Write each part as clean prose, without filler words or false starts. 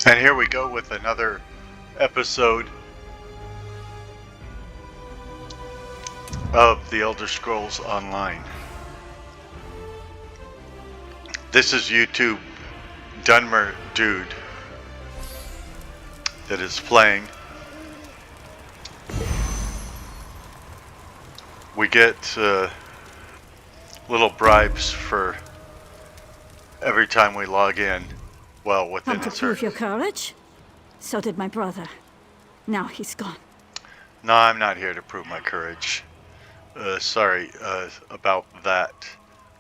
And here we go with another episode of the Elder Scrolls Online. This is YouTube Dunmer Dude that is playing. We get little bribes for every time we log in. Well, within to prove your courage? So did my brother. Now he's gone. No, I'm not here to prove my courage. Sorry about that.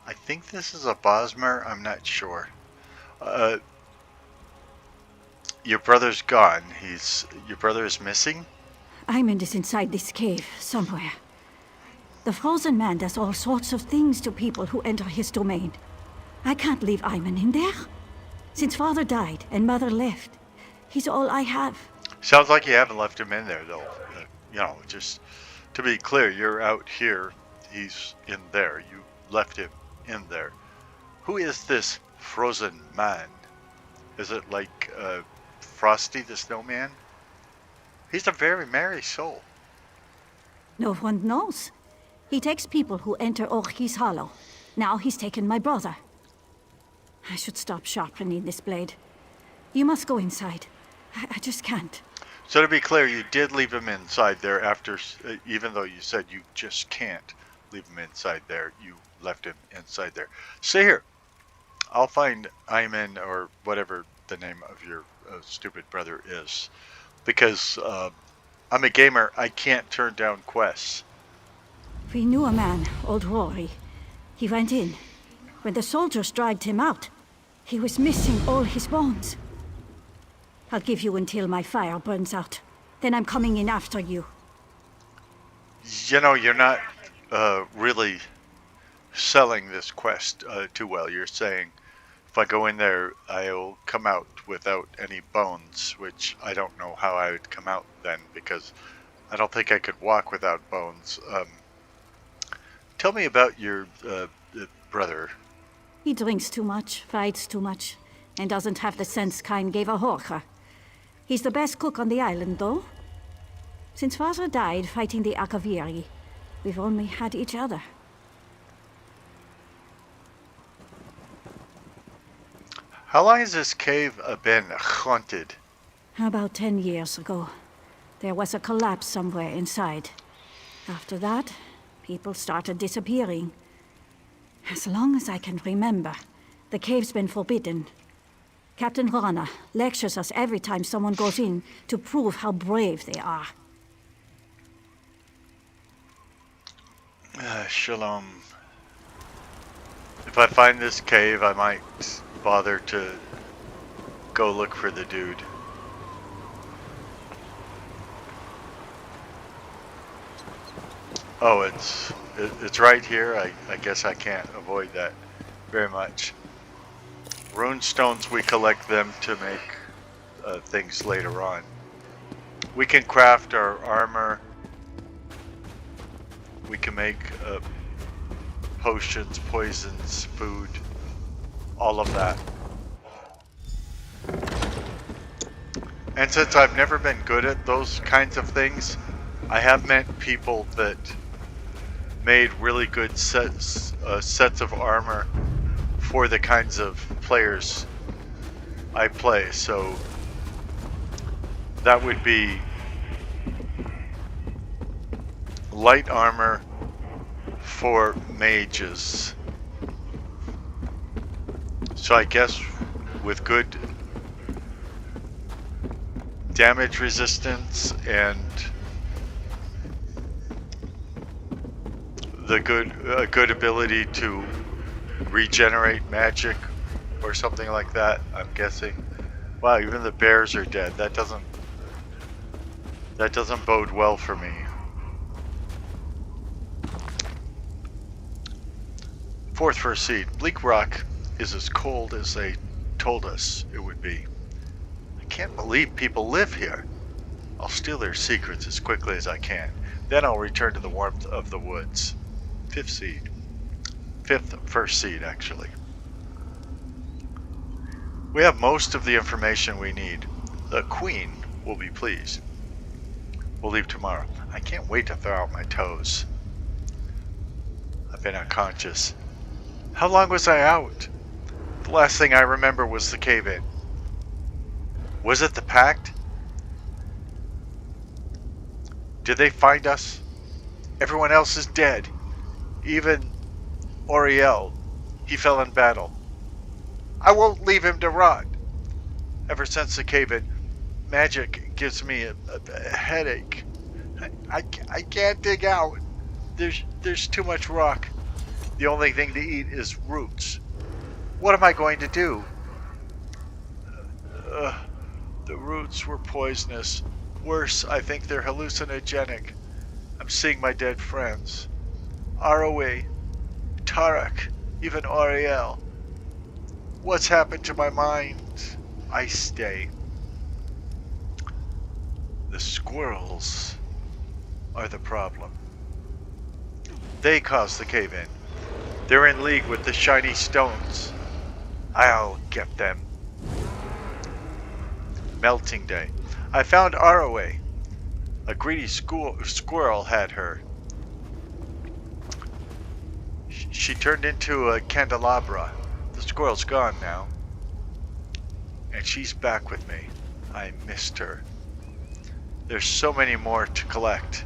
I think this is a Bosmer. I'm not sure. Your brother's gone. Your brother is missing? Ayman is inside this cave, somewhere. The frozen man does all sorts of things to people who enter his domain. I can't leave Ayman in there. Since father died and mother left, he's all I have. Sounds like you haven't left him in there, though. Just to be clear, you're out here. He's in there. You left him in there. Who is this frozen man? Is it like Frosty the Snowman? He's a very merry soul. No one knows. He takes people who enter Orchi's Hollow. Now he's taken my brother. I should stop sharpening this blade. You must go inside. I just can't. So to be clear, you did leave him inside there after, even though you said you just can't leave him inside there, you left him inside there. Stay here. I'll find Ayman, or whatever the name of your stupid brother is. Because I'm a gamer, I can't turn down quests. We knew a man, old Rory. He went in. When the soldiers dragged him out, he was missing all his bones. I'll give you until my fire burns out. Then I'm coming in after you. You know, you're not really selling this quest too well. You're saying, if I go in there, I'll come out without any bones, which I don't know how I would come out then, because I don't think I could walk without bones. Tell me about your brother. He drinks too much, fights too much, and doesn't have the sense Kain gave a Horker. He's the best cook on the island, though. Since father died fighting the Akaviri, we've only had each other. How long has this cave been haunted? About 10 years ago. There was a collapse somewhere inside. After that, people started disappearing. As long as I can remember, the cave's been forbidden. Captain Rana lectures us every time someone goes in to prove how brave they are. Shalom. If I find this cave, I might bother to go look for the dude. Oh, it's right here. I guess I can't avoid that very much. Rune stones, we collect them to make things later on. We can craft our armor. We can make potions, poisons, food, all of that. And since I've never been good at those kinds of things, I have met people that made really good sets of armor for the kinds of players I play. So that would be light armor for mages. So I guess with good damage resistance and the good ability to regenerate magic or something like that, I'm guessing. Wow, even the bears are dead. That doesn't bode well for me. Fourth first seed. Bleak Rock is as cold as they told us it would be. I can't believe people live here. I'll steal their secrets as quickly as I can. Then I'll return to the warmth of the woods. Fifth seed. First seed, actually. We have most of the information we need. The Queen will be pleased. We'll leave tomorrow. I can't wait to throw out my toes. I've been unconscious. How long was I out? The last thing I remember was the cave-in. Was it the Pact? Did they find us? Everyone else is dead. Even Oriel. He fell in battle. I won't leave him to rot. Ever since the cave-in, magic gives me a headache. I can't dig out. There's too much rock. The only thing to eat is roots. What am I going to do? The roots were poisonous. Worse, I think they're hallucinogenic. I'm seeing my dead friends. Aroe, Tarak, even Oriel. What's happened to my mind? I stay. The squirrels are the problem. They caused the cave-in. They're in league with the shiny stones. I'll get them. Melting day. I found Aroe. A greedy squirrel had her. She turned into a candelabra. The squirrel's gone now. And she's back with me. I missed her. There's so many more to collect.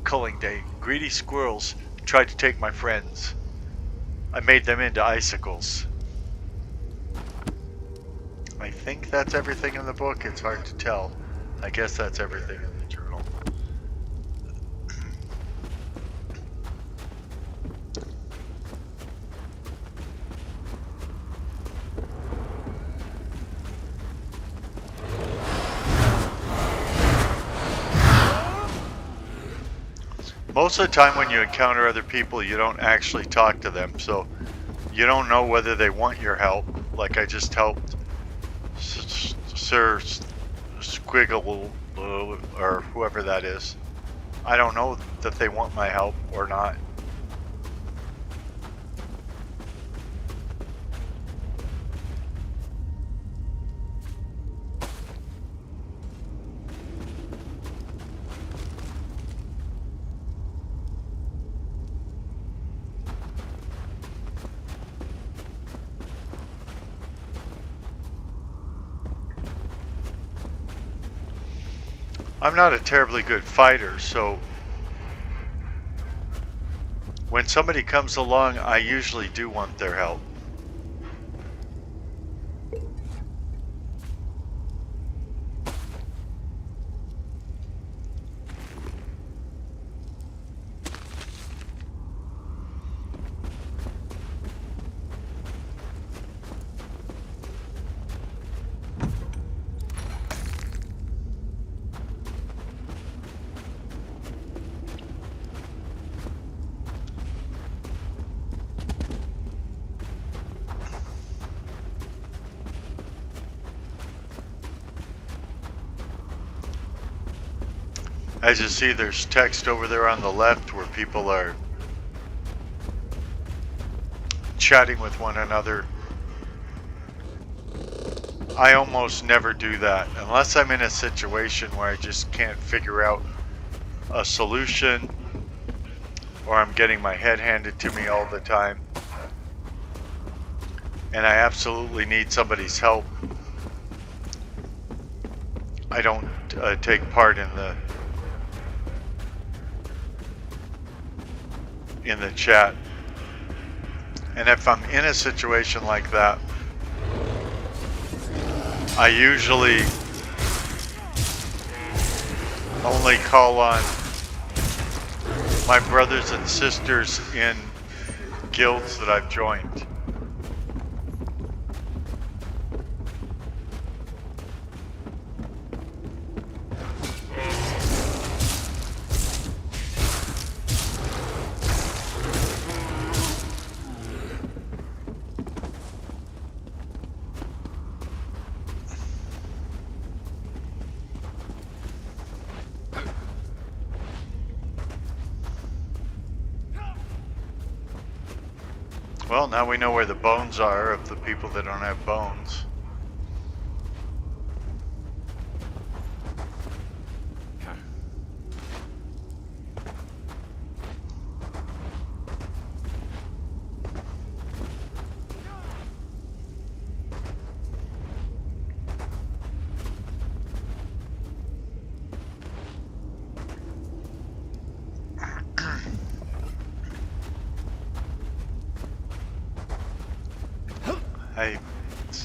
Culling day. Greedy squirrels tried to take my friends. I made them into icicles. I think that's everything in the book. It's hard to tell. I guess that's everything in the journal. Most of the time when you encounter other people, you don't actually talk to them, so you don't know whether they want your help. Like I just helped Sir Squiggle or whoever that is. I don't know that they want my help or not. I'm not a terribly good fighter, so when somebody comes along, I usually do want their help. As you see, there's text over there on the left where people are chatting with one another. I almost never do that unless I'm in a situation where I just can't figure out a solution or I'm getting my head handed to me all the time and I absolutely need somebody's help. I don't take part in the chat. And if I'm in a situation like that, I usually only call on my brothers and sisters in guilds that I've joined. Well, now we know where the bones are of the people that don't have bones.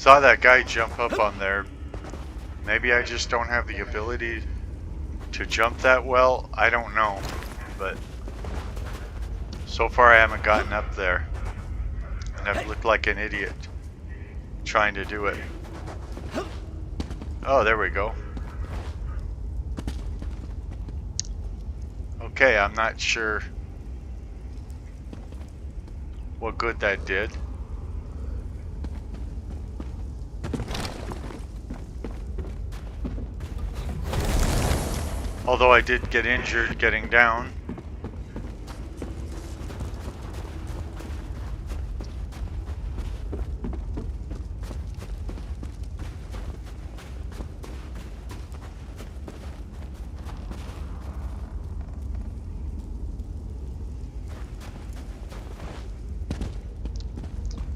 saw that guy jump up on there. Maybe I just don't have the ability to jump that well. I don't know. But so far I haven't gotten up there. And I've looked like an idiot trying to do it. Oh, there we go. Okay, I'm not sure what good that did. Although I did get injured getting down.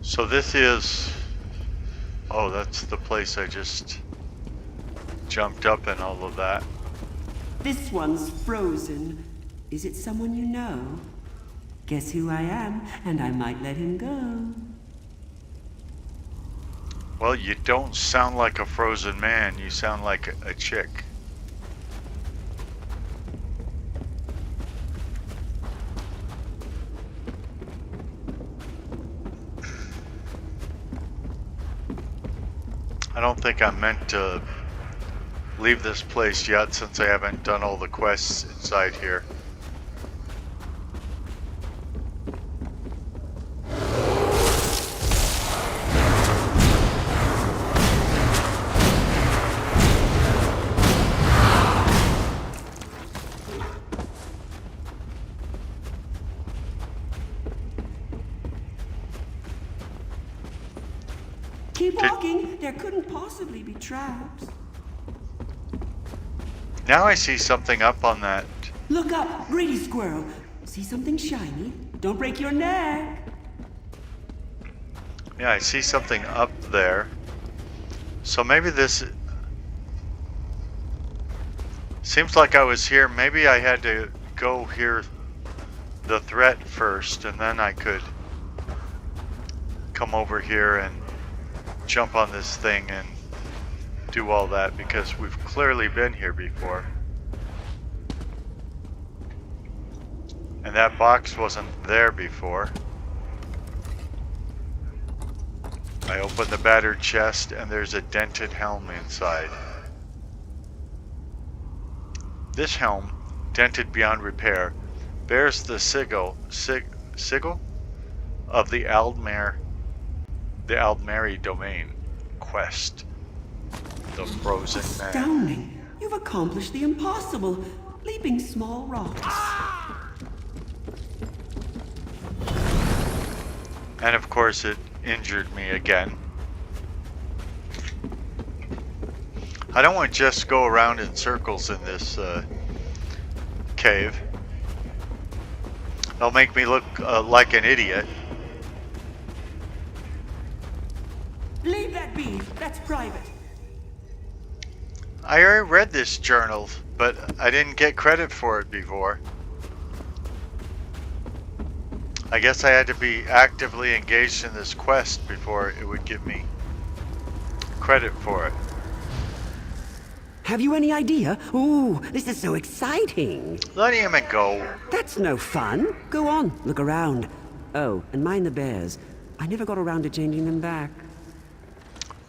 So this is... Oh, that's the place I just jumped up and all of that. This one's frozen. Is it someone you know? Guess who I am, and I might let him go. Well, you don't sound like a frozen man. You sound like a chick. I don't think I'm meant to leave this place yet since I haven't done all the quests inside here. Keep walking. There couldn't possibly be traps. Now I see something up on that. Look up, greedy squirrel. See something shiny? Don't break your neck. Yeah, I see something up there. So maybe this... Seems like I was here. Maybe I had to go hear the threat first, and then I could come over here and jump on this thing and do all that, because we've clearly been here before. And that box wasn't there before. I open the battered chest and there's a dented helm inside. This helm, dented beyond repair, bears the sigil of the Aldmeri domain quest. The frozen man. Astounding. You've accomplished the impossible, leaping small rocks. And of course it injured me again. I don't want to just go around in circles in this cave. It'll make me look like an idiot. Leave that be. That's private. I already read this journal, but I didn't get credit for it before. I guess I had to be actively engaged in this quest before it would give me credit for it. Have you any idea? Ooh, this is so exciting. Let him go. That's no fun. Go on, look around. Oh, and mind the bears. I never got around to changing them back.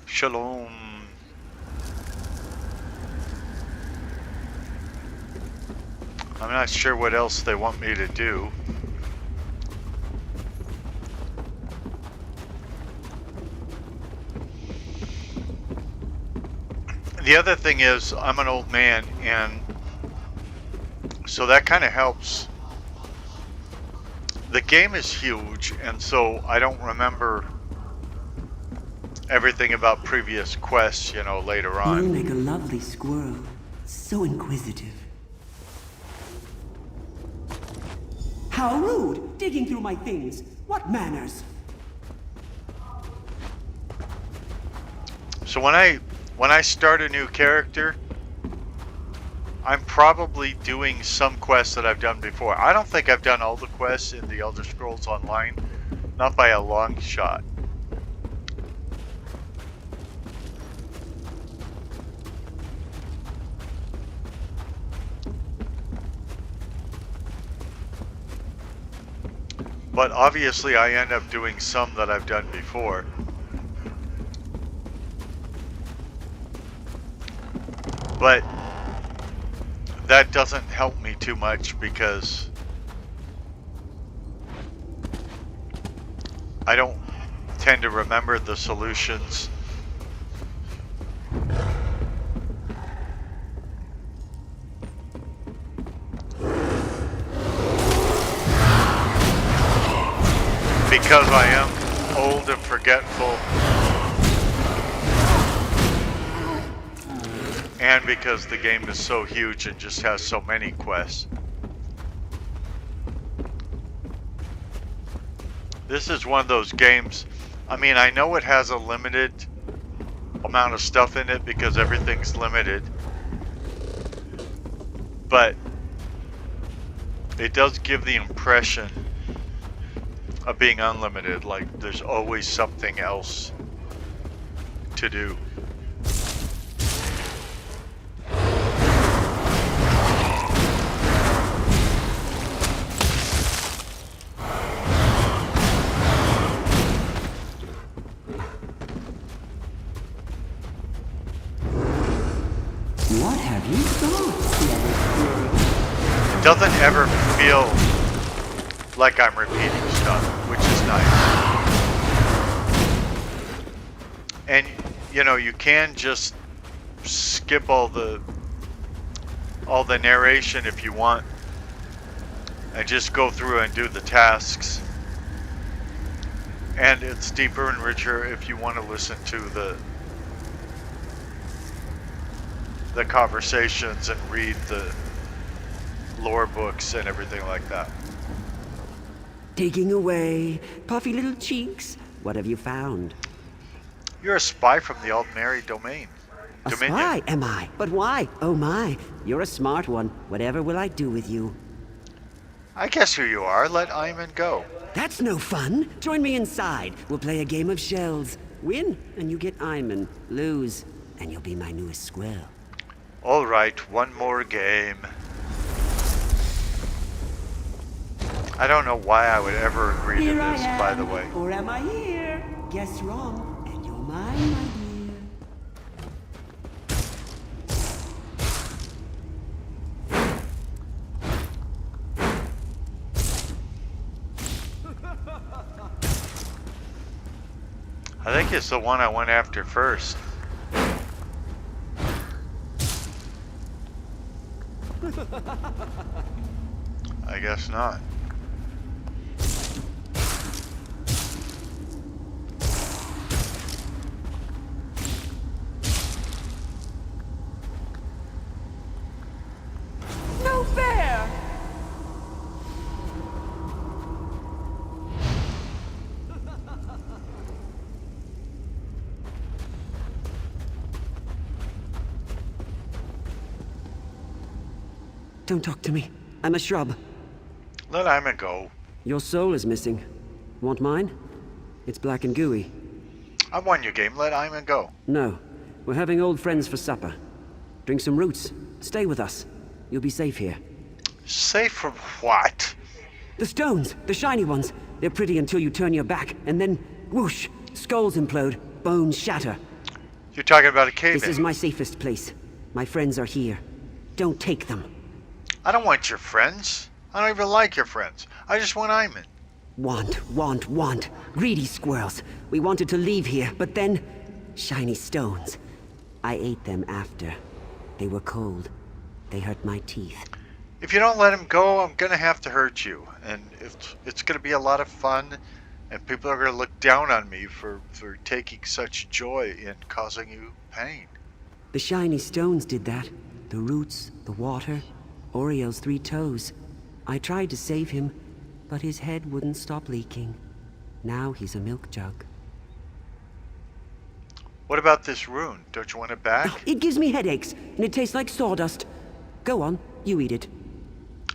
Shalom. I'm not sure what else they want me to do. The other thing is, I'm an old man, and so that kind of helps. The game is huge, and so I don't remember everything about previous quests, you know, later on. You'll make a lovely squirrel. So inquisitive. How rude! Digging through my things. What manners? So when I start a new character, I'm probably doing some quests that I've done before. I don't think I've done all the quests in the Elder Scrolls Online, not by a long shot. But obviously I end up doing some that I've done before. But that doesn't help me too much because I don't tend to remember the solutions. Because I am old and forgetful. And because the game is so huge and just has so many quests. This is one of those games, I mean, I know it has a limited amount of stuff in it because everything's limited. But it does give the impression of being unlimited, like there's always something else to do. What have you thought? It doesn't ever feel like I'm repeating stuff, which is nice. And you know, you can just skip all the narration if you want and just go through and do the tasks. And it's deeper and richer if you want to listen to the conversations and read the lore books and everything like that. Taking away, puffy little cheeks. What have you found? You're a spy from the Aldmeri domain. A spy, am I? But why? Oh my, you're a smart one. Whatever will I do with you? I guess who you are. Let Iman go. That's no fun. Join me inside. We'll play a game of shells. Win, and you get Iman. Lose, and you'll be my newest squirrel. All right, one more game. I don't know why I would ever agree to this, by the way. Or am I here? Guess wrong, and you're mine, my dear. I think it's the one I went after first. I guess not. No fair! Don't talk to me. I'm a shrub. Let Iman go. Your soul is missing. Want mine? It's black and gooey. I won your game. Let Iman go. No. We're having old friends for supper. Drink some roots. Stay with us. You'll be safe here. Safe from what? The stones! The shiny ones! They're pretty until you turn your back, and then whoosh! Skulls implode, bones shatter. You're talking about a cave-in. This is my safest place. My friends are here. Don't take them. I don't want your friends. I don't even like your friends. I just want Iman. Want. Greedy squirrels. We wanted to leave here, but then... shiny stones. I ate them after. They were cold. They hurt my teeth. If you don't let him go, I'm gonna have to hurt you. And it's gonna be a lot of fun. And people are gonna look down on me for taking such joy in causing you pain. The shiny stones did that. The roots, the water, Oriole's 3 toes. I tried to save him, but his head wouldn't stop leaking. Now he's a milk jug. What about this rune? Don't you want it back? It gives me headaches, and it tastes like sawdust. Go on, you eat it.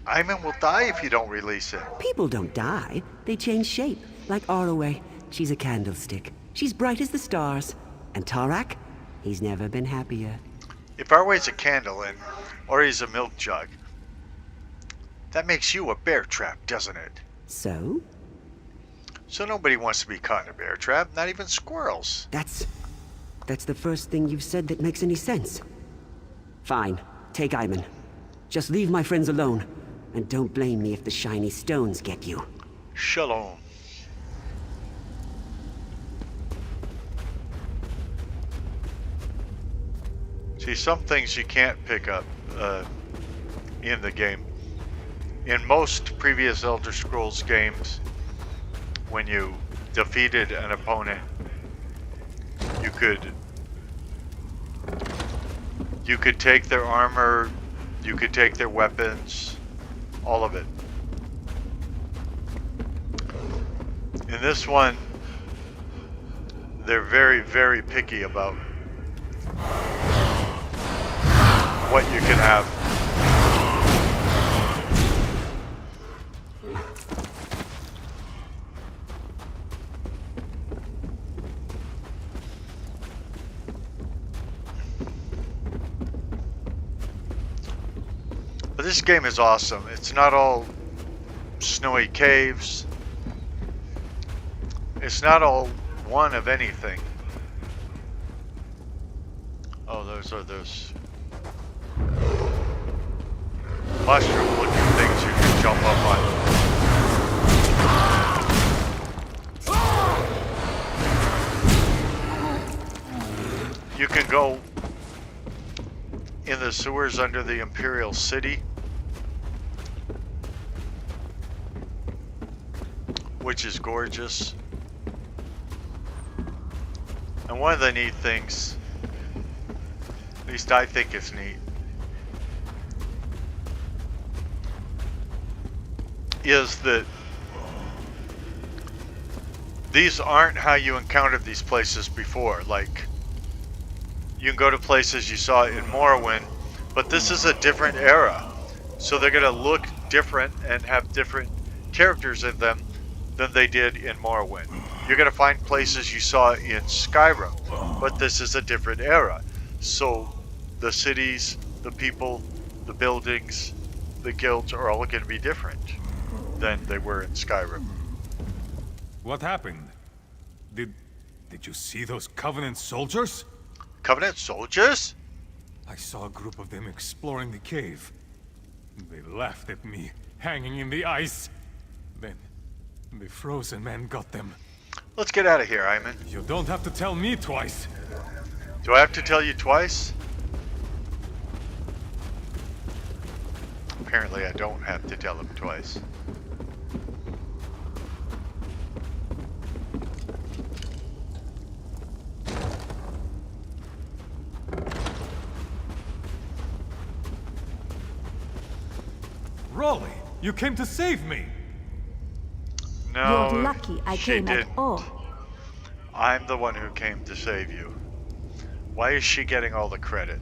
Iman will die if you don't release him. People don't die. They change shape, like Arroway. She's a candlestick. She's bright as the stars. And Tarak? He's never been happier. If Arway's a candle and Ori's a milk jug, that makes you a bear trap, doesn't it? So? So nobody wants to be caught in a bear trap, not even squirrels. That's the first thing you've said that makes any sense. Fine, take Ivan. Just leave my friends alone, and don't blame me if the shiny stones get you. Shalom. See, some things you can't pick up in the game. In most previous Elder Scrolls games, when you defeated an opponent, you could take their armor, you could take their weapons, all of it. In this one, they're very, very picky about what you can have. But this game is awesome. It's not all snowy caves. It's not all one of anything. Oh, those are those mushroom-looking things you can jump up on. You can go in the sewers under the Imperial City, which is gorgeous. And one of the neat things, at least I think it's neat, is that these aren't how you encountered these places before. Like, you can go to places you saw in Morrowind, but this is a different era. So they're going to look different and have different characters in them than they did in Morrowind. You're going to find places you saw in Skyrim, but this is a different era. So the cities, the people, the buildings, the guilds are all going to be different than they were in Skyrim. What happened? Did you see those Covenant soldiers? Covenant soldiers? I saw a group of them exploring the cave. They laughed at me, hanging in the ice. Then, the frozen man got them. Let's get out of here, Ayman. You don't have to tell me twice. Do I have to tell you twice? Apparently I don't have to tell him twice. Rolly, you came to save me. No, You're lucky I she came at didn't. all. I'm the one who came to save you. Why is she getting all the credit?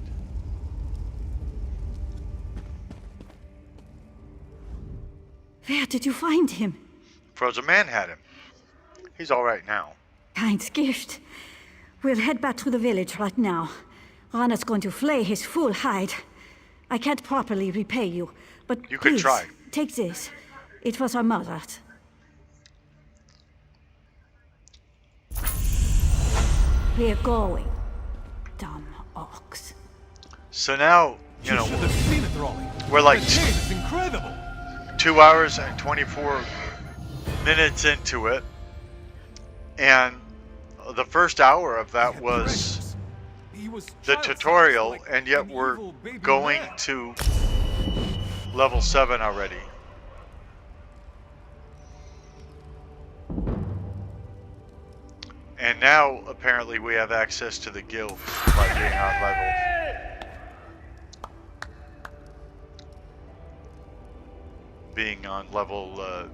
Where did you find him? Frozen Man had him. He's all right now. Kind gift. We'll head back to the village right now. Rana's going to flay his full hide. I can't properly repay you, but You could please, try. take this. It was our mother's. We're going. Dumb ox. So now, you know, should have seen it, Rolly. we're like The cave is incredible. 2 hours and 24 minutes into it, and the first hour of that was the tutorial, and yet we're going to level 7 already. And now apparently we have access to the guilds by being on level. Being on level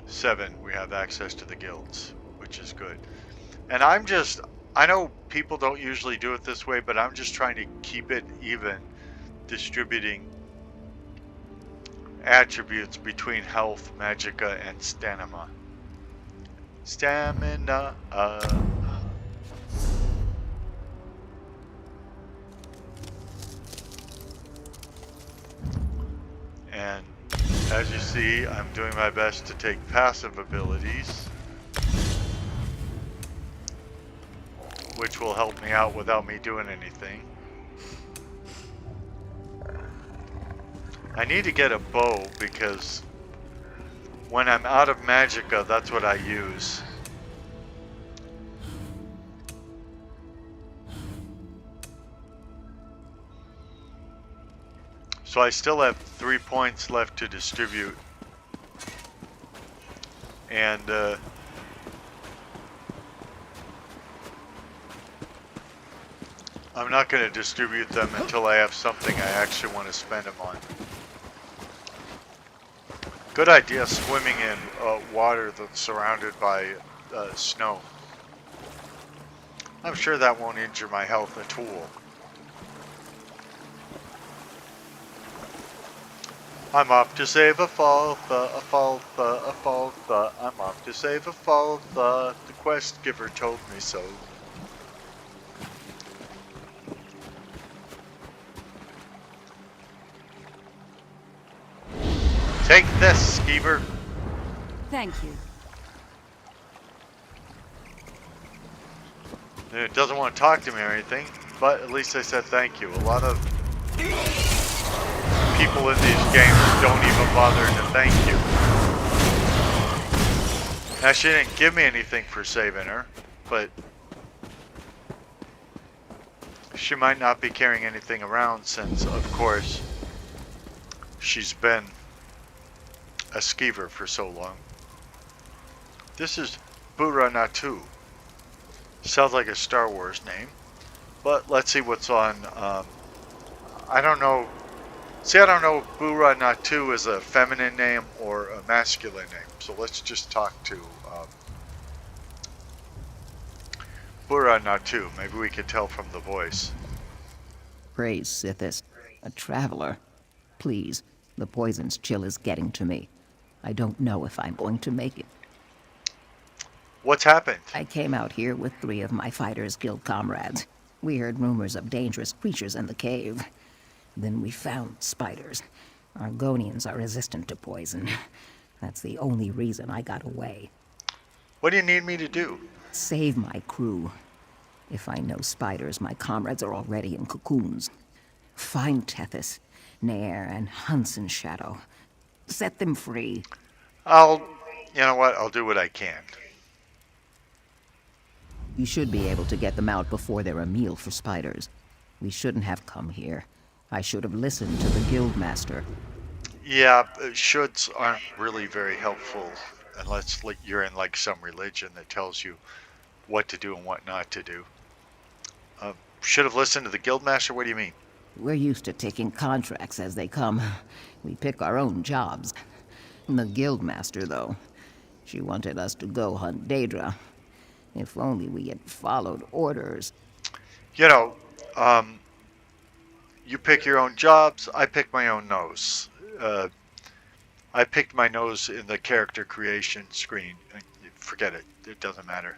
7, we have access to the guilds, which is good. And I know people don't usually do it this way, but I'm just trying to keep it even, distributing attributes between health, magicka, and stamina. Stamina. And As you see, I'm doing my best to take passive abilities, which will help me out without me doing anything. I need to get a bow because when I'm out of magicka, that's what I use. So I still have 3 points left to distribute. And I'm not going to distribute them until I have something I actually want to spend them on. Good idea swimming in water that's surrounded by snow. I'm sure that won't injure my health at all. I'm off to save a faltha, a faltha, a faltha. I'm off to save a faltha. The quest giver told me so. Take this, skeever. Thank you. It doesn't want to talk to me or anything, but at least I said thank you. A lot of people in these games don't even bother to thank you. Now, she didn't give me anything for saving her, but she might not be carrying anything around since, of course, she's been a skeever for so long. This is Buranatu. Sounds like a Star Wars name, but let's see what's on. I don't know. See, I don't know if Buranatu is a feminine name or a masculine name, so let's just talk to Buranatu. Maybe we could tell from the voice. Praise Sithis, a traveler. Please, the poison's chill is getting to me. I don't know if I'm going to make it. What's happened? I came out here with 3 of my Fighters Guild comrades. We heard rumors of dangerous creatures in the cave. Then we found spiders. Argonians are resistant to poison. That's the only reason I got away. What do you need me to do? Save my crew. If I know spiders, my comrades are already in cocoons. Find Tethys, Nair, and Hunson's Shadow. Set them free. You know what? I'll do what I can. You should be able to get them out before they're a meal for spiders. We shouldn't have come here. I should have listened to the guildmaster. Yeah, shoulds aren't really very helpful unless you're in like some religion that tells you what to do and what not to do. Should have listened to the guildmaster? What do you mean? We're used to taking contracts as they come. We pick our own jobs. The guildmaster, though, she wanted us to go hunt Daedra. If only we had followed orders. You know, you pick your own jobs, I pick my own nose. I picked my nose in the character creation screen. Forget it. It doesn't matter.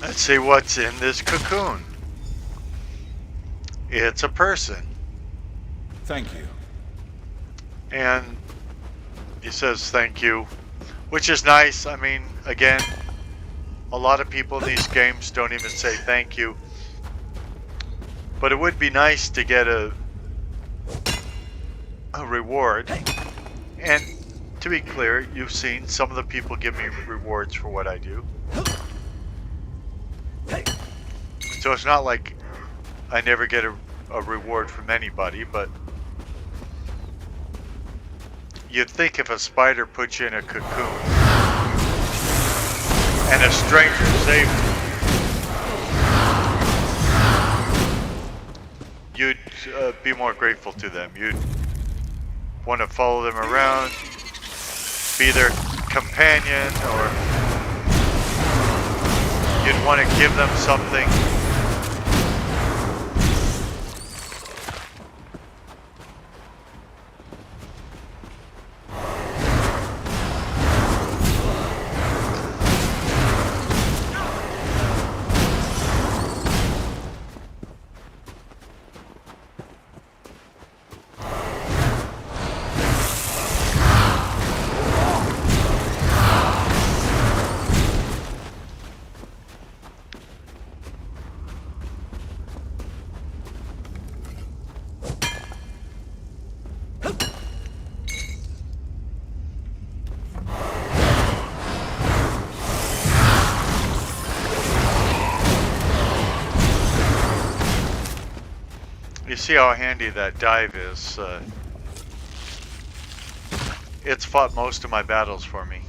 Let's see what's in this cocoon. It's a person. Thank you. And he says thank you, which is nice. I mean, again, a lot of people in these games don't even say thank you. But it would be nice to get a reward. And to be clear, you've seen some of the people give me rewards for what I do. So it's not like I never get a reward from anybody, but you'd think if a spider puts you in a cocoon and a stranger saves you, you'd be more grateful to them. You'd want to follow them around, be their companion, or you'd want to give them something. You see how handy that dive is. It's fought most of my battles for me.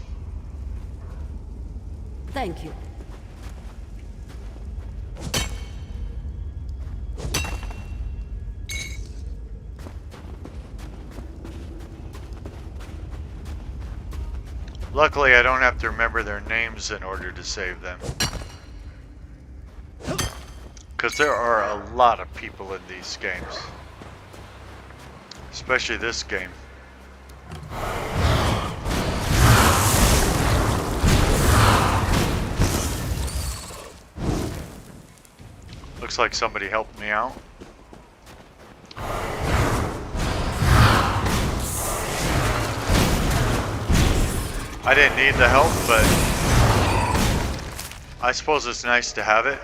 Thank you. Luckily, I don't have to remember their names in order to save them. Because there are a lot of people in these games. Especially this game. Looks like somebody helped me out. I didn't need the help, but I suppose it's nice to have it.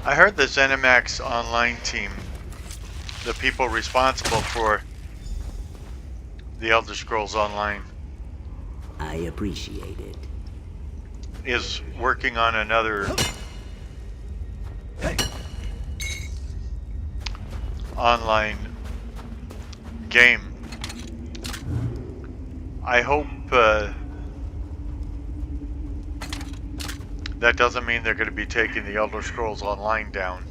I heard the ZeniMax Online team, the people responsible for the Elder Scrolls Online, I appreciate it. is working on another online game. I hope that doesn't mean they're going to be taking the Elder Scrolls Online down.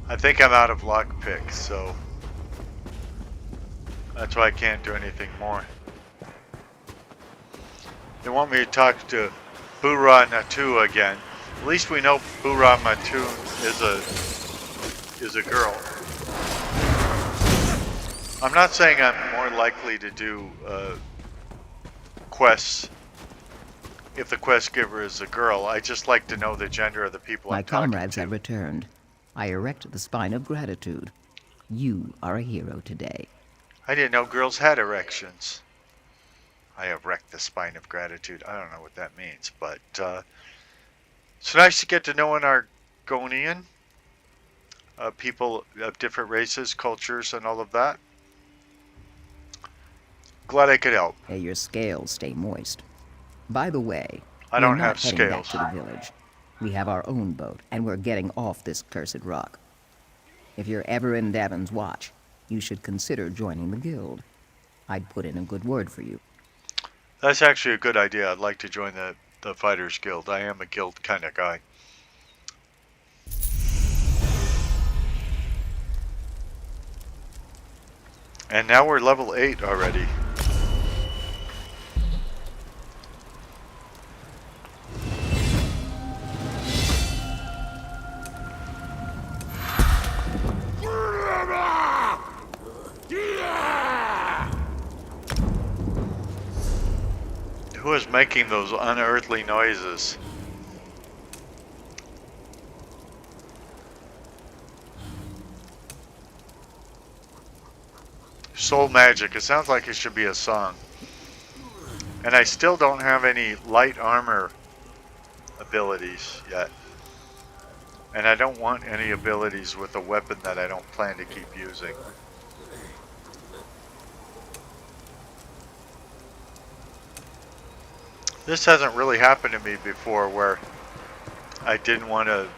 I think I'm out of lockpicks, so that's why I can't do anything more. They want me to talk to Bura Natu again. At least we know Bura Natu is a girl. I'm not saying I'm more likely to do quests if the quest giver is a girl. I just like to know the gender of the people My I'm talking comrades to. have returned. I erect the spine of gratitude. You are a hero today. I didn't know girls had erections. I erect the spine of gratitude. I don't know what that means, but it's nice to get to know an Argonian. People of different races, cultures, and all of that. Glad I could help. May your scales stay moist. By the way, I don't we're not have heading back scales. to the village. We have our own boat, and we're getting off this cursed rock. If you're ever in Davon's watch, you should consider joining the guild. I'd put in a good word for you. That's actually a good idea. I'd like to join the Fighters Guild. I am a guild kind of guy. And now we're level 8 already. Who is making those unearthly noises? Soul Magic. It sounds like it should be a song. And I still don't have any light armor abilities yet. And I don't want any abilities with a weapon that I don't plan to keep using. This hasn't really happened to me before where I didn't want to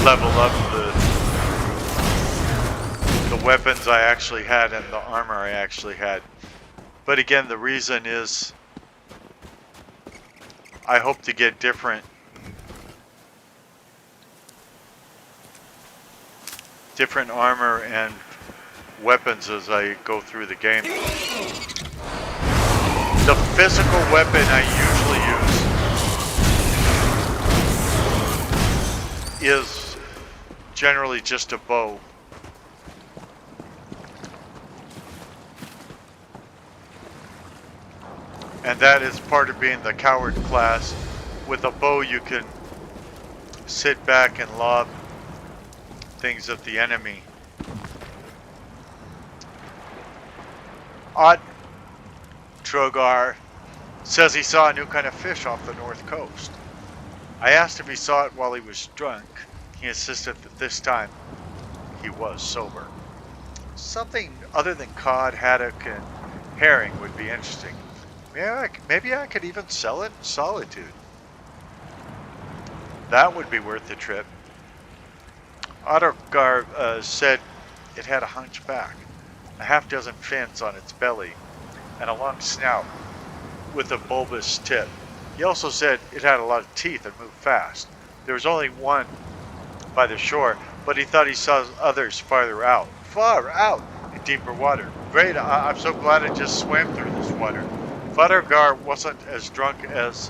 level up the weapons I actually had and the armor I actually had. But again, the reason is I hope to get different armor and weapons as I go through the game. The physical weapon I usually use is generally just a bow. And that is part of being the coward class. With a bow you can sit back and lob things at the enemy. Odd Trogar says he saw a new kind of fish off the north coast. I asked if he saw it while he was drunk. He insisted that this time he was sober. Something other than cod, haddock, and herring would be interesting. Maybe I could even sell it in Solitude. That would be worth the trip. Ottergar said it had a hunchback, a half-dozen fins on its belly, and a long snout with a bulbous tip. He also said it had a lot of teeth and moved fast. There was only one by the shore, but he thought he saw others farther out. Far out in deeper water. Great, I'm so glad I just swam through this water. If Ottergar wasn't as drunk as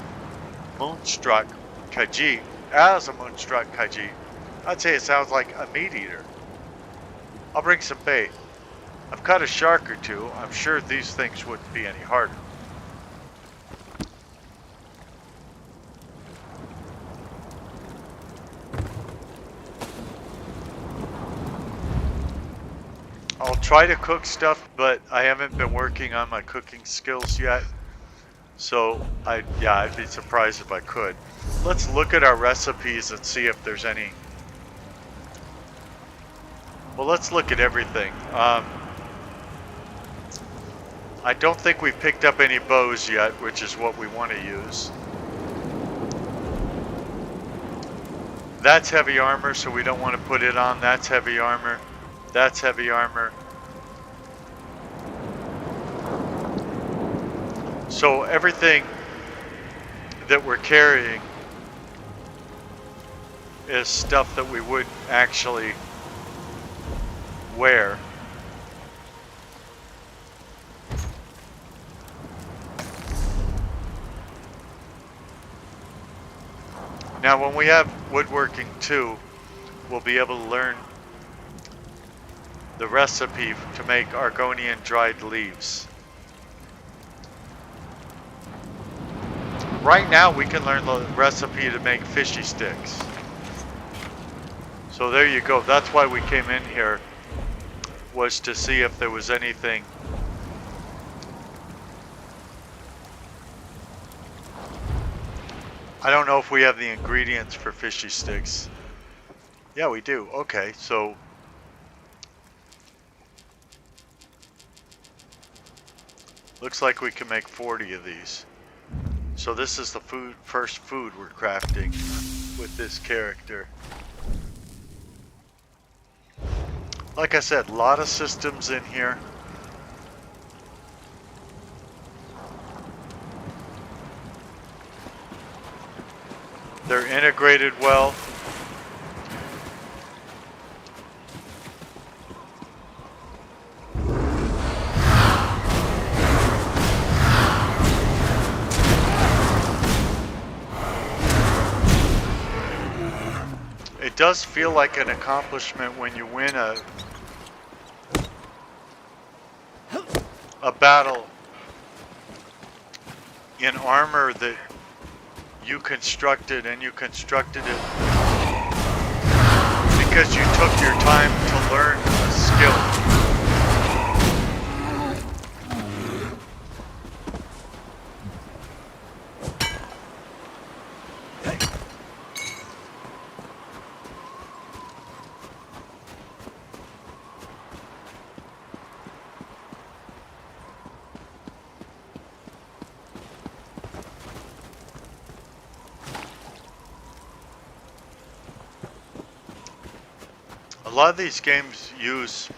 Moonstruck Kaji, I'd say it sounds like a meat eater. I'll bring some bait. I've caught a shark or two. I'm sure these things wouldn't be any harder. I'll try to cook stuff, but I haven't been working on my cooking skills yet. So, I'd be surprised if I could. Let's look at our recipes and see if there's any. Well, let's look at everything. I don't think we've picked up any bows yet, which is what we want to use. That's heavy armor, so we don't want to put it on. That's heavy armor. That's heavy armor. So everything that we're carrying is stuff that we wouldn't actually wear. Now when we have woodworking too, we'll be able to learn the recipe to make Argonian dried leaves. Right now we can learn the recipe to make fishy sticks. So there you go. That's why we came in here, was to see if there was anything I don't know if we have the ingredients for fishy sticks. Yeah, we do. Okay, so looks like we can make 40 of these. So this is the first food we're crafting with this character. Like I said, a lot of systems in here. They're integrated well. It does feel like an accomplishment when you win a battle in armor that you constructed, and you constructed it because you took your time to learn a skill. A lot of these games use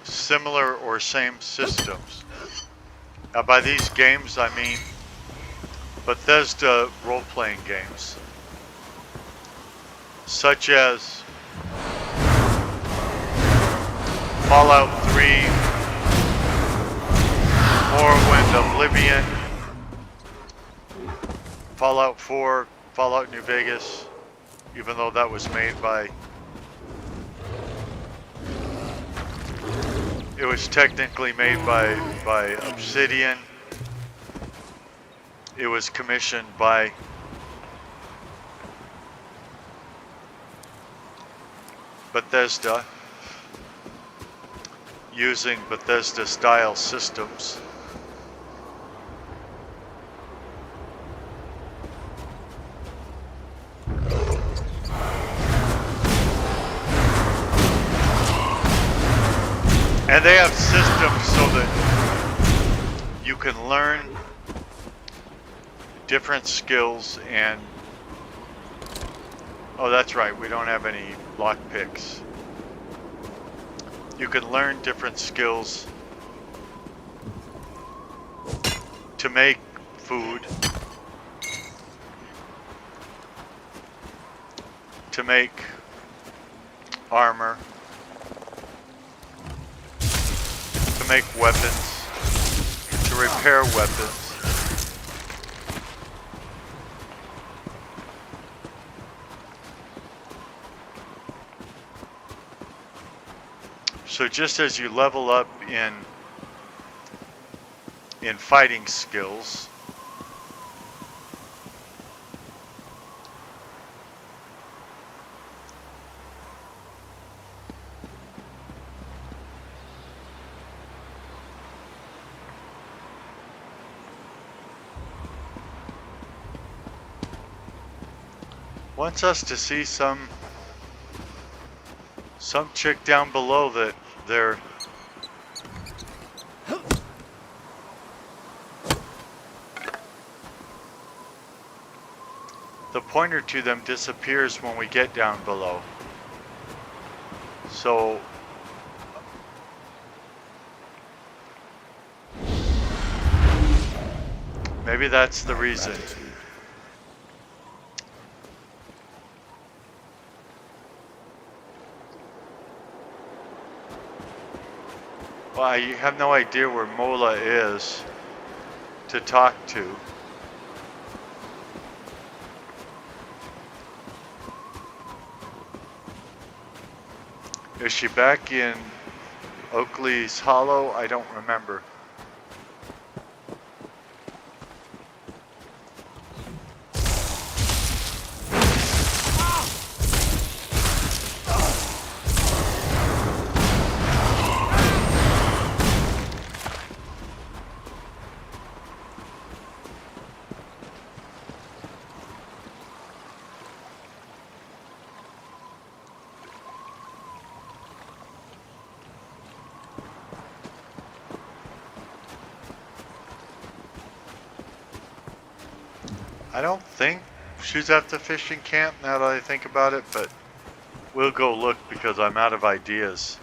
similar or same systems. Now by these games I mean Bethesda role-playing games, such as Fallout 3, Morrowind, Oblivion, Fallout 4, Fallout New Vegas, even though that was made by... It was technically made by Obsidian. It was commissioned by Bethesda using Bethesda style systems. And they have systems so that you can learn different skills and... Oh, that's right, we don't have any lockpicks. You can learn different skills to make food, to make armor, to make weapons, to repair weapons. So just as you level up in fighting skills, wants us to see some chick down below that they're the pointer to them disappears when we get down below. So maybe that's the reason. Well, I have no idea where Mola is to talk to. Is she back in Oakley's Hollow? I don't remember. I don't think she's at the fishing camp now that I think about it, but we'll go look because I'm out of ideas.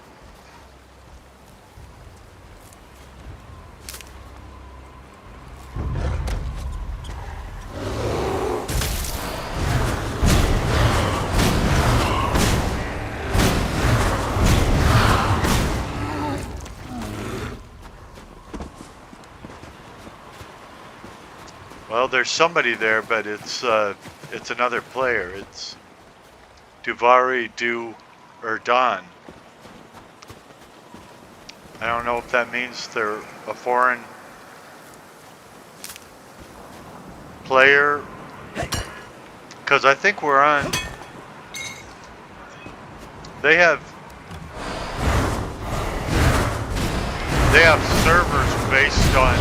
Well, there's somebody there, but it's another player. It's Duvari Du or Don. I don't know if that means they're a foreign player Because I think we're on... They have servers based on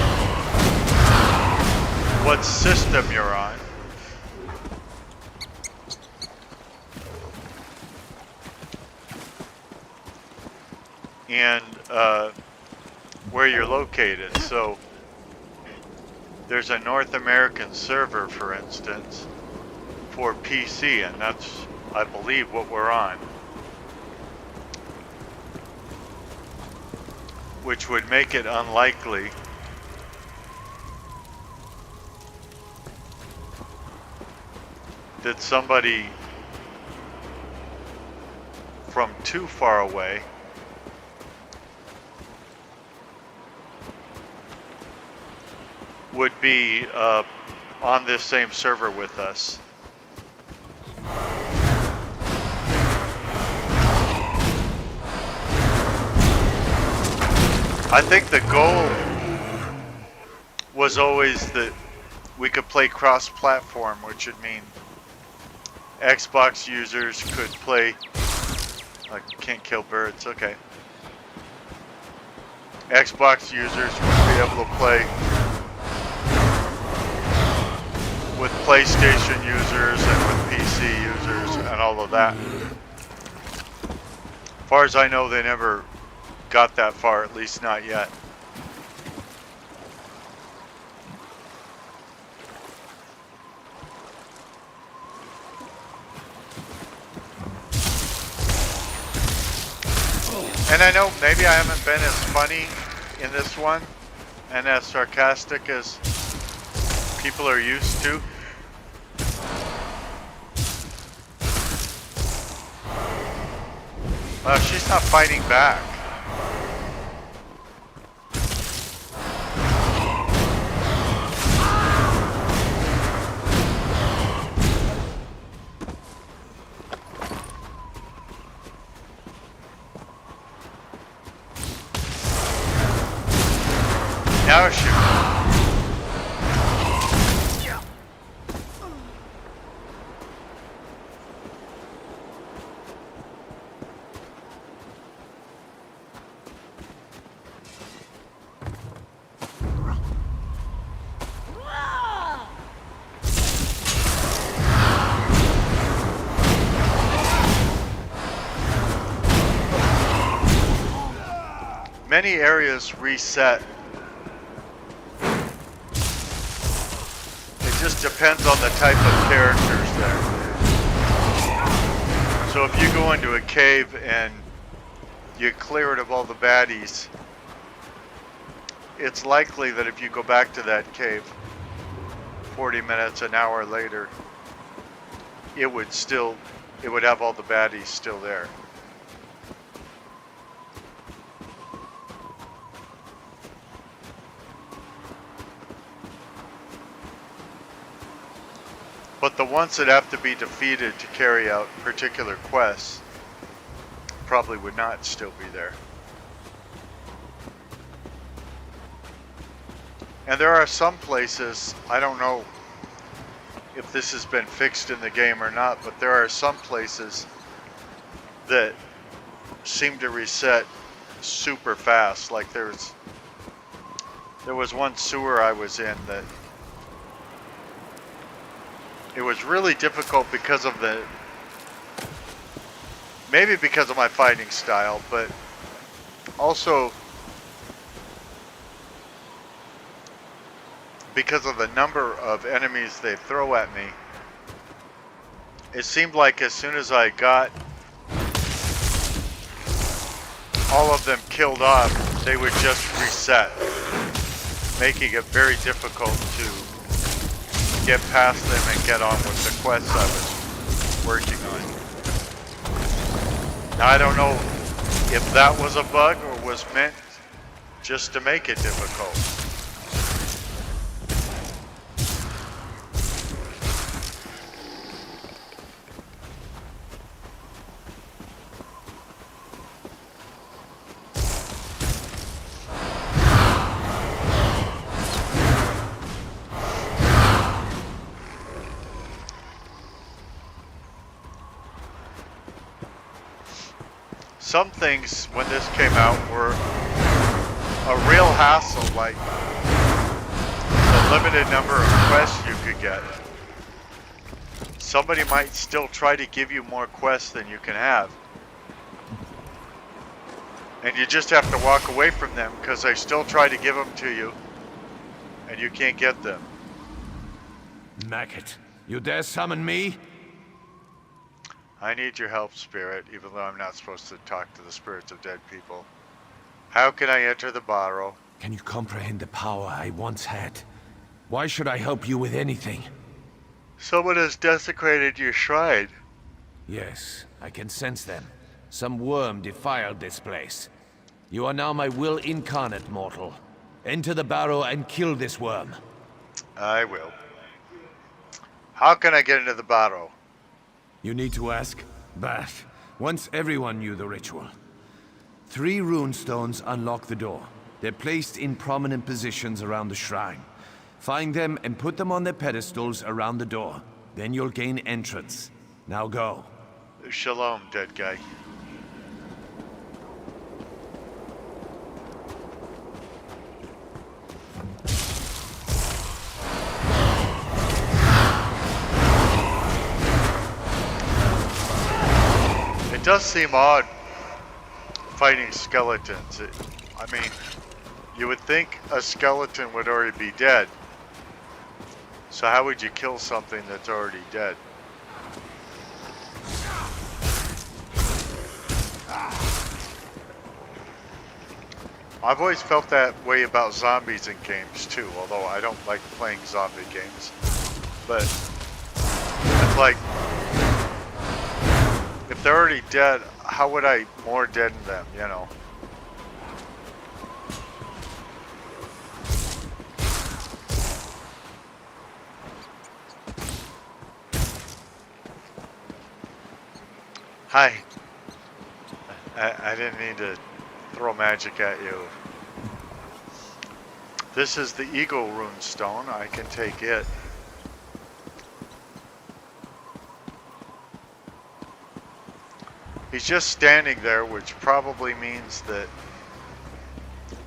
what system you're on. And where you're located. So there's a North American server, for instance, for PC, and that's, I believe, what we're on. Which would make it unlikely that somebody from too far away would be on this same server with us. I think the goal was always that we could play cross-platform, which would mean Xbox users could play... I can't kill birds, okay. Xbox users would be able to play with PlayStation users and with PC users and all of that. As far as I know, they never got that far, at least not yet. And I know maybe I haven't been as funny in this one and as sarcastic as people are used to. She's not fighting back. Now shoot. Many areas reset. It just depends on the type of characters there. So if you go into a cave and you clear it of all the baddies, it's likely that if you go back to that cave 40 minutes, an hour later, it would have all the baddies still there. But the ones that have to be defeated to carry out particular quests probably would not still be there. And there are some places, I don't know if this has been fixed in the game or not, but there are some places that seem to reset super fast. Like there was one sewer I was in that it was really difficult because of maybe because of my fighting style, but also because of the number of enemies they throw at me. It seemed like as soon as I got all of them killed off, they would just reset, making it very difficult to get past them and get on with the quests I was working on. Now I don't know if that was a bug or was meant just to make it difficult. some things when this came out were a real hassle, like the limited number of quests you could get. Somebody might still try to give you more quests than you can have. And you just have to walk away from them because they still try to give them to you and you can't get them. Maggot, you dare summon me? I need your help, Spirit, even though I'm not supposed to talk to the spirits of dead people. How can I enter the barrow? Can you comprehend the power I once had? Why should I help you with anything? Someone has desecrated your shrine. Yes, I can sense them. Some worm defiled this place. You are now my will incarnate, mortal. Enter the barrow and kill this worm. I will. How can I get into the barrow? You need to ask? But once everyone knew the ritual. 3 rune stones unlock the door. They're placed in prominent positions around the shrine. Find them and put them on their pedestals around the door. Then you'll gain entrance. Now go. Shalom, dead guy. It does seem odd fighting skeletons. I mean, you would think a skeleton would already be dead. So how would you kill something that's already dead? I've always felt that way about zombies in games too, although I don't like playing zombie games. But it's like, if they're already dead, how would I more deaden them, you know? Hi. I didn't mean to throw magic at you. This is the Eagle Rune Stone. I can take it. He's just standing there, which probably means that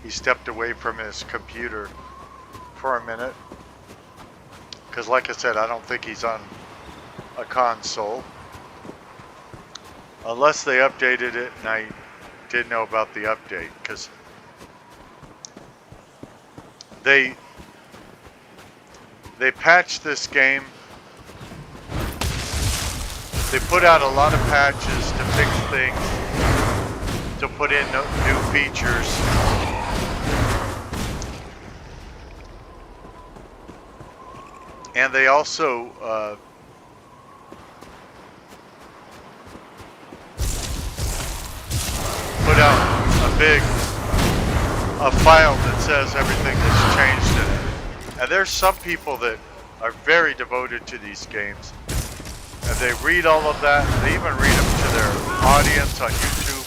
he stepped away from his computer for a minute. Because like I said, I don't think he's on a console. Unless they updated it, and I did know about the update, because they patched this game. They put out a lot of patches to fix things, to put in new features. And they also put out a file that says everything that's changed in it. And there's some people that are very devoted to these games. And they read all of that. They even read them to their audience on YouTube.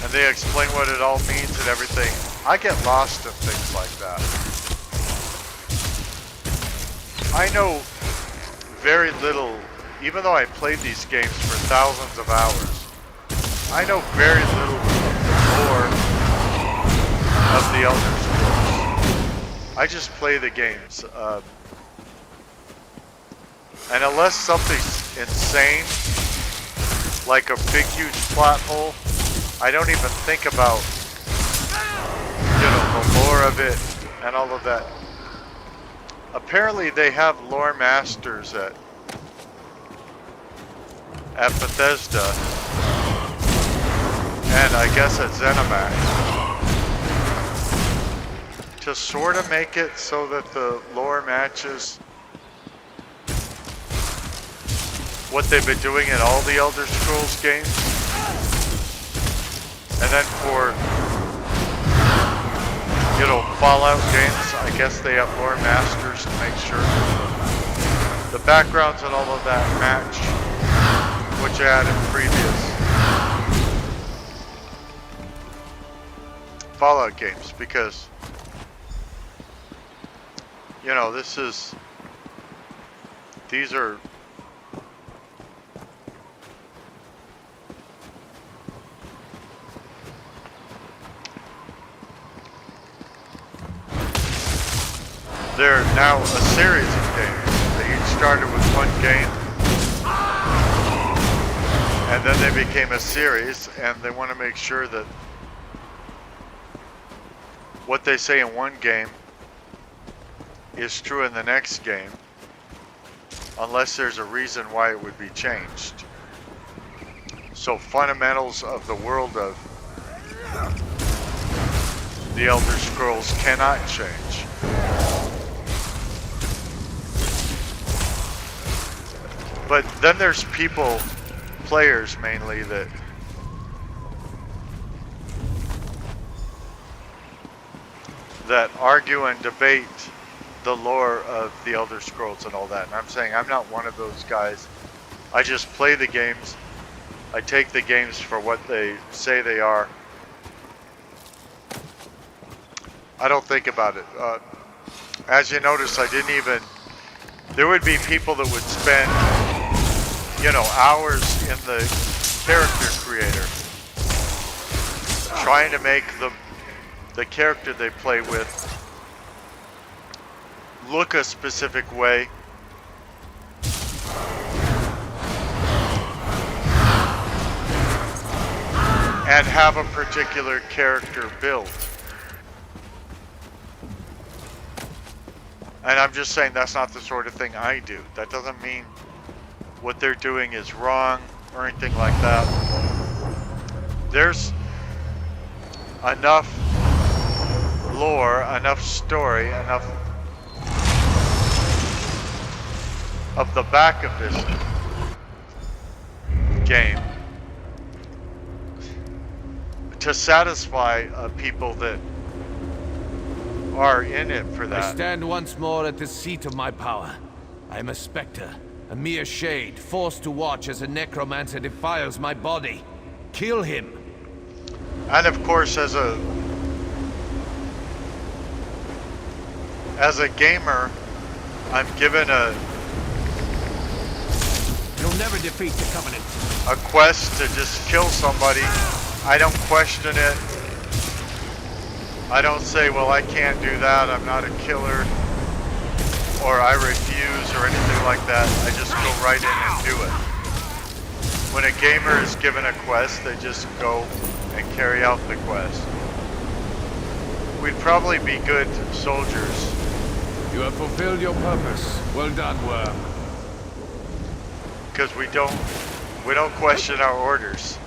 And they explain what it all means and everything. I get lost in things like that. I know very little, even though I played these games for thousands of hours. I know very little of the lore of the Elder Scrolls. I just play the games. And unless something's insane, like a big huge plot hole, I don't even think about, you know, the lore of it and all of that. Apparently they have lore masters at Bethesda, and I guess at ZeniMax, to sort of make it so that the lore matches what they've been doing in all the Elder Scrolls games. And then for, you know, Fallout games, I guess they have lore masters to make sure the backgrounds and all of that match what you had in previous Fallout games, because, you know, these are They're now a series of games. They each started with one game, and then they became a series, and they want to make sure that what they say in one game is true in the next game, unless there's a reason why it would be changed. So fundamentals of the world of the Elder Scrolls cannot change. But then there's people, players mainly, that argue and debate the lore of the Elder Scrolls and all that. And I'm saying I'm not one of those guys. I just play the games. I take the games for what they say they are. I don't think about it. As you notice, I didn't even... There would be people that would spend, you know, hours in the character creator trying to make the character they play with look a specific way. And have a particular character build. And I'm just saying that's not the sort of thing I do. That doesn't mean what they're doing is wrong or anything like that. There's enough lore, enough story, enough of the back of this game to satisfy people that are in it for that. I stand once more at the seat of my power. I am a specter, a mere shade, forced to watch as a necromancer defiles my body. Kill him. And of course, as a gamer, I'm given You'll never defeat the Covenant. a quest to just kill somebody. I don't question it. I don't say, well, I can't do that, I'm not a killer, or I refuse, or anything like that. I just go right in and do it. When a gamer is given a quest, they just go and carry out the quest. We'd probably be good soldiers. You have fulfilled your purpose. Well done, Worm. Because we don't question our orders.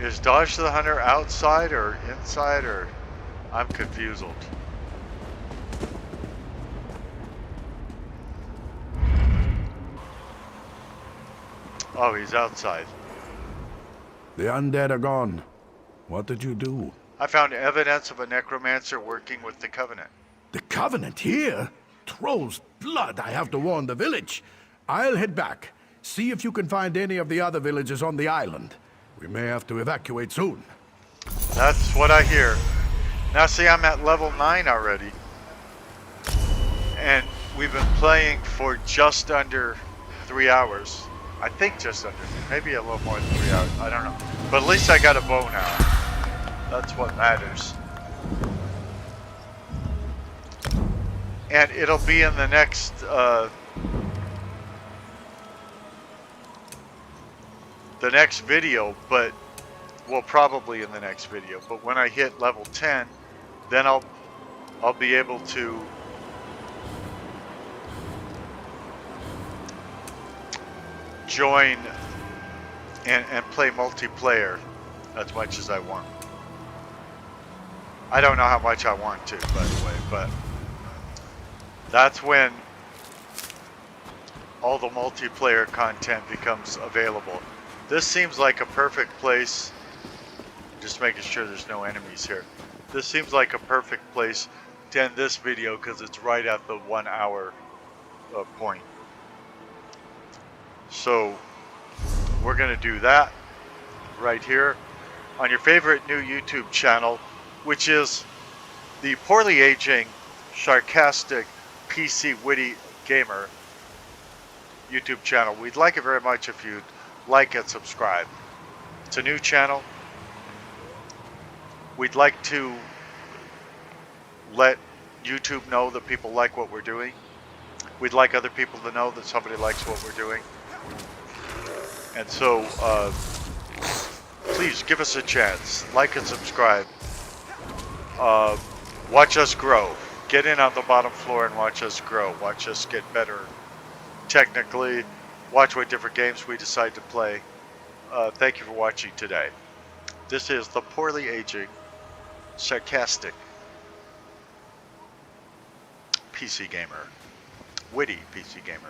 Is Dodge the Hunter outside or inside, or I'm confused? Oh, he's outside. The undead are gone. What did you do? I found evidence of a necromancer working with the Covenant. The Covenant here? Troll's blood, I have to warn the village. I'll head back. See if you can find any of the other villages on the island. We may have to evacuate soon. That's what I hear. Now see, I'm at level 9 already. And we've been playing for just under 3 hours. I think just under, maybe a little more than 3 hours, I don't know. But at least I got a bow now. That's what matters. And it'll be in the next, video, but, well, probably in the next video. But when I hit level 10, then I'll be able to join and play multiplayer as much as I want. I don't know how much I want to, by the way, but that's when all the multiplayer content becomes available. This seems like a perfect place. Just making sure there's no enemies here. This seems like a perfect place to end this video because it's right at the 1 hour point. So we're going to do that right here on your favorite new YouTube channel, which is the poorly aging, sarcastic, PC Witty gamer YouTube channel. We'd like it very much if you'd like and subscribe. It's a new channel. We'd like to let YouTube know that people like what we're doing. We'd like other people to know that somebody likes what we're doing. And so, please give us a chance. Like and subscribe. Watch us grow. Get in on the bottom floor and watch us grow. Watch us get better technically. Watch what different games we decide to play. Thank you for watching today. This is the poorly aging, sarcastic PC gamer. Witty PC gamer.